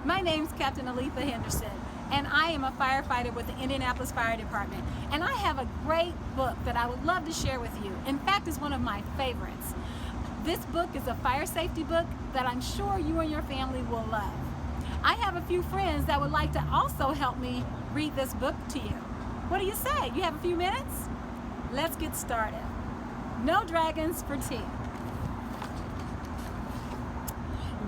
My name's Captain Aletha Henderson, and I am a firefighter with the Indianapolis Fire Department. And I have a great book that I would love to share with you. In fact, it's one of my favorites. This book is a fire safety book that I'm sure you and your family will love. I have a few friends that would like to also help me read this book to you. What do you say? You have a few minutes? Let's get started. No Dragons for Tea.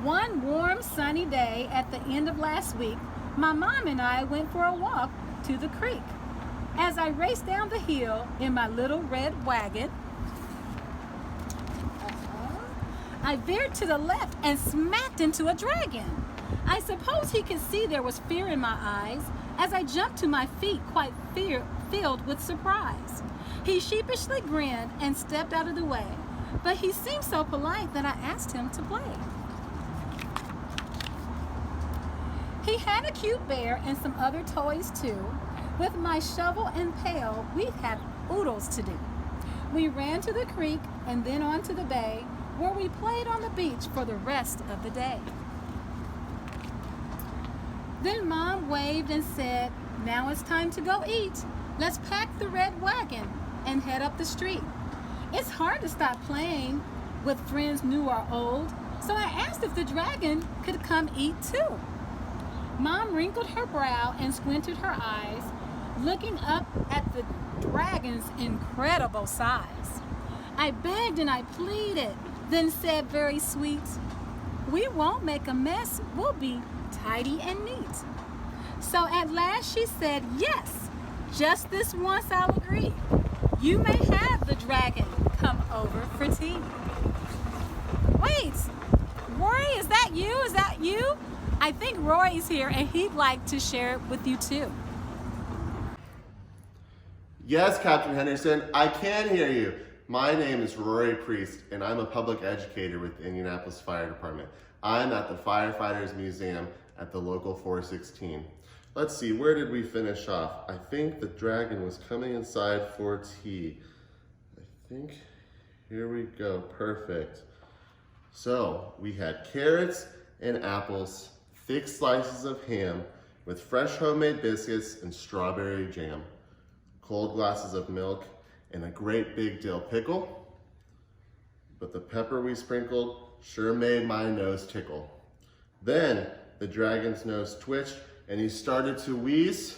One warm, sunny day at the end of last week, my mom and I went for a walk to the creek. As I raced down the hill in my little red wagon, I veered to the left and smacked into a dragon. I suppose he could see there was fear in my eyes as I jumped to my feet, quite filled with surprise. He sheepishly grinned and stepped out of the way, but he seemed so polite that I asked him to play. He had a cute bear and some other toys too. With my shovel and pail, we had oodles to do. We ran to the creek and then on to the bay, where we played on the beach for the rest of the day. Then Mom waved and said, "Now it's time to go eat. Let's pack the red wagon and head up the street." It's hard to stop playing with friends new or old, so I asked if the dragon could come eat too. Mom wrinkled her brow and squinted her eyes, looking up at the dragon's incredible size. I begged and I pleaded, then said very sweet, "We won't make a mess, we'll be tidy and neat." So at last she said, "Yes, just this once I'll agree. You may have the dragon come over for tea." Wait, Rory, is that you? Is that you? I think Rory's here and he'd like to share it with you too. Yes, Captain Henderson, I can hear you. My name is Rory Priest, and I'm a public educator with the Indianapolis Fire Department. I'm at the Firefighters Museum at the local 416. Let's see, where did we finish off? I think the dragon was coming inside for tea. Here we go, perfect. So we had carrots and apples, thick slices of ham with fresh homemade biscuits and strawberry jam, cold glasses of milk, and a great big dill pickle. But the pepper we sprinkled sure made my nose tickle. Then the dragon's nose twitched and he started to wheeze.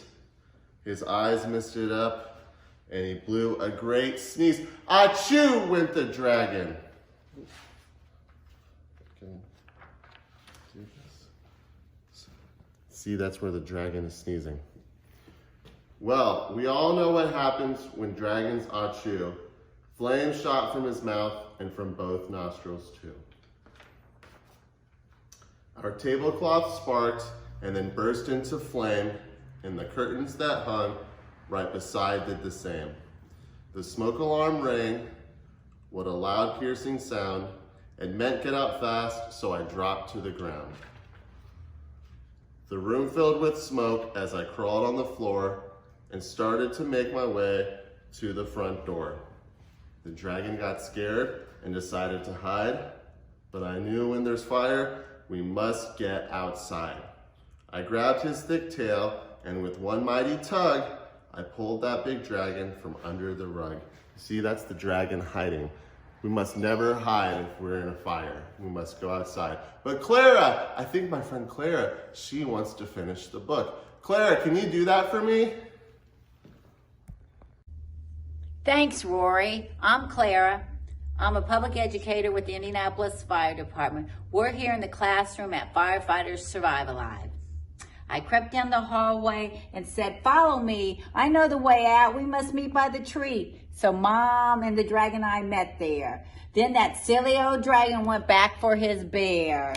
His eyes misted up and he blew a great sneeze. Achoo went the dragon. See, that's where the dragon is sneezing. Well, we all know what happens when dragons achoo. Flames shot from his mouth and from both nostrils too. Our tablecloth sparked and then burst into flame, and the curtains that hung right beside did the same. The smoke alarm rang, what a loud piercing sound. It meant get out fast, so I dropped to the ground. The room filled with smoke as I crawled on the floor and started to make my way to the front door. The dragon got scared and decided to hide, but I knew when there's fire, we must get outside. I grabbed his thick tail and with one mighty tug, I pulled that big dragon from under the rug. See, that's the dragon hiding. We must never hide if we're in a fire. We must go outside. But Clara, I think my friend Clara, she wants to finish the book. Clara, can you do that for me? Thanks, Rory. I'm Clara. I'm a public educator with the Indianapolis Fire Department. We're here in the classroom at Firefighters Survive Alive. I crept down the hallway and said, "Follow me. I know the way out. We must meet by the tree." So Mom and the dragon and I met there. Then that silly old dragon went back for his bear.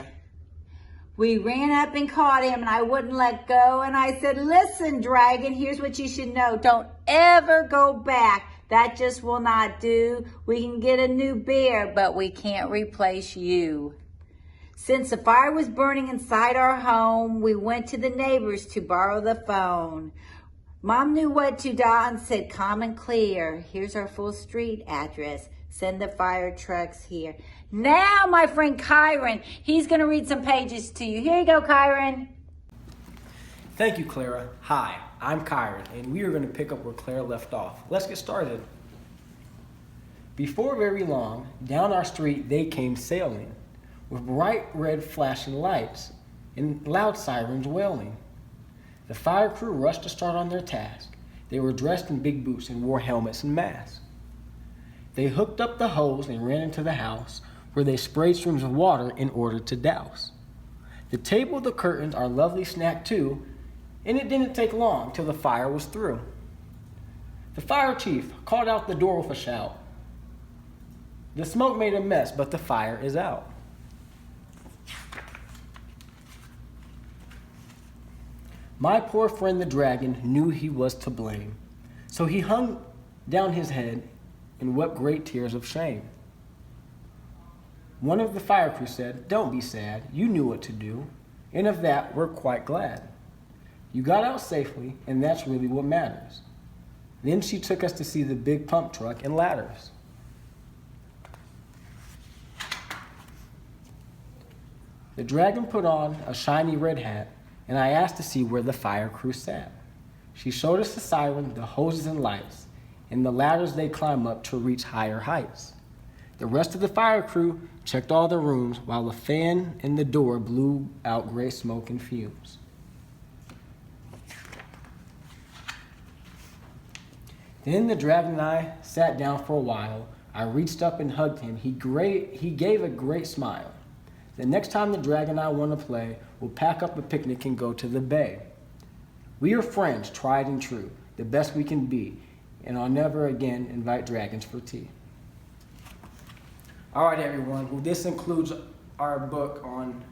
We ran up and caught him and I wouldn't let go. And I said, "Listen, dragon, here's what you should know. Don't ever go back. That just will not do. We can get a new bear, but we can't replace you." Since the fire was burning inside our home, we went to the neighbors to borrow the phone. Mom knew what to dial and said, "Calm and clear. Here's our full street address. Send the fire trucks here." Now, my friend Kyron, he's going to read some pages to you. Here you go, Kyron. Thank you, Clara. Hi, I'm Kyron, and we are going to pick up where Clara left off. Let's get started. Before very long, down our street they came sailing, with bright red flashing lights and loud sirens wailing. The fire crew rushed to start on their task. They were dressed in big boots and wore helmets and masks. They hooked up the hose and ran into the house, where they sprayed streams of water in order to douse. The table, the curtains, our lovely snack too, and it didn't take long till the fire was through. The fire chief called out the door with a shout. The smoke made a mess, but the fire is out. My poor friend the dragon knew he was to blame, so he hung down his head and wept great tears of shame. One of the fire crew said, "Don't be sad, you knew what to do, and of that we're quite glad. You got out safely, and that's really what matters." Then she took us to see the big pump truck and ladders. The dragon put on a shiny red hat, and I asked to see where the fire crew sat. She showed us the siren, the hoses and lights, and the ladders they climb up to reach higher heights. The rest of the fire crew checked all the rooms while the fan in the door blew out gray smoke and fumes. Then the dragon and I sat down for a while. I reached up and hugged him. He gave a great smile. The next time the dragon and I want to play, we'll pack up a picnic and go to the bay. We are friends, tried and true, the best we can be, and I'll never again invite dragons for tea. All right, everyone. Well, this includes our book on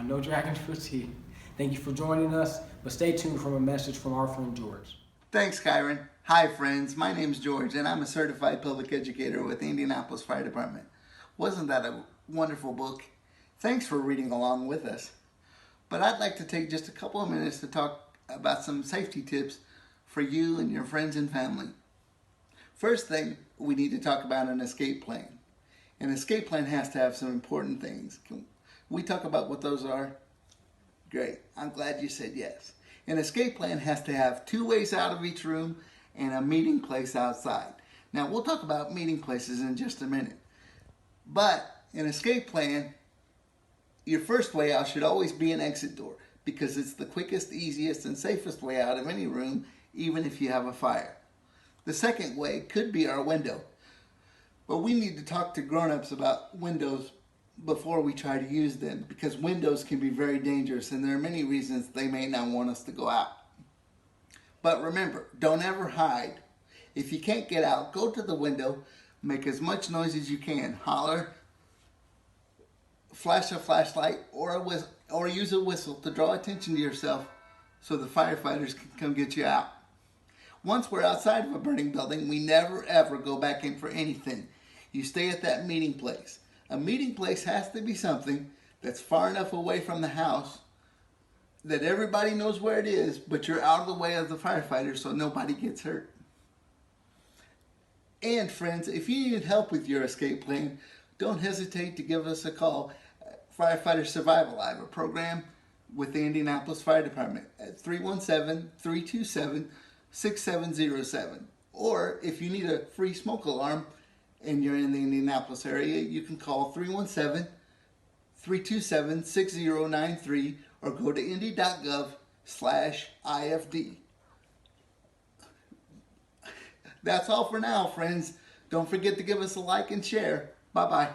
No Dragons for Tea. Thank you for joining us, but stay tuned for a message from our friend George. Thanks, Kyron. Hi, friends. My name's George, and I'm a certified public educator with the Indianapolis Fire Department. Wasn't that a wonderful book? Thanks for reading along with us. But I'd like to take just a couple of minutes to talk about some safety tips for you and your friends and family. First thing, we need to talk about an escape plan. An escape plan has to have some important things. Can we talk about what those are? Great. I'm glad you said yes. An escape plan has to have 2 ways out of each room and a meeting place outside. Now, we'll talk about meeting places in just a minute. But an escape plan, your first way out should always be an exit door, because it's the quickest, easiest, and safest way out of any room, even if you have a fire. The second way could be our window. But we need to talk to grown-ups about windows before we try to use them, because windows can be very dangerous, and there are many reasons they may not want us to go out. But remember, don't ever hide. If you can't get out, go to the window, make as much noise as you can. Holler, flash a flashlight, or use a whistle to draw attention to yourself so the firefighters can come get you out. Once we're outside of a burning building, we never ever go back in for anything. You stay at that meeting place. A meeting place has to be something that's far enough away from the house that everybody knows where it is, but you're out of the way of the firefighters so nobody gets hurt. And friends, if you need help with your escape plan, don't hesitate to give us a call. Firefighter Survival Live, a program with the Indianapolis Fire Department at 317-327-6707. Or if you need a free smoke alarm and you're in the Indianapolis area, you can call 317-327-6093 or go to indy.gov/IFD. That's all for now, friends. Don't forget to give us a like and share. Bye-bye.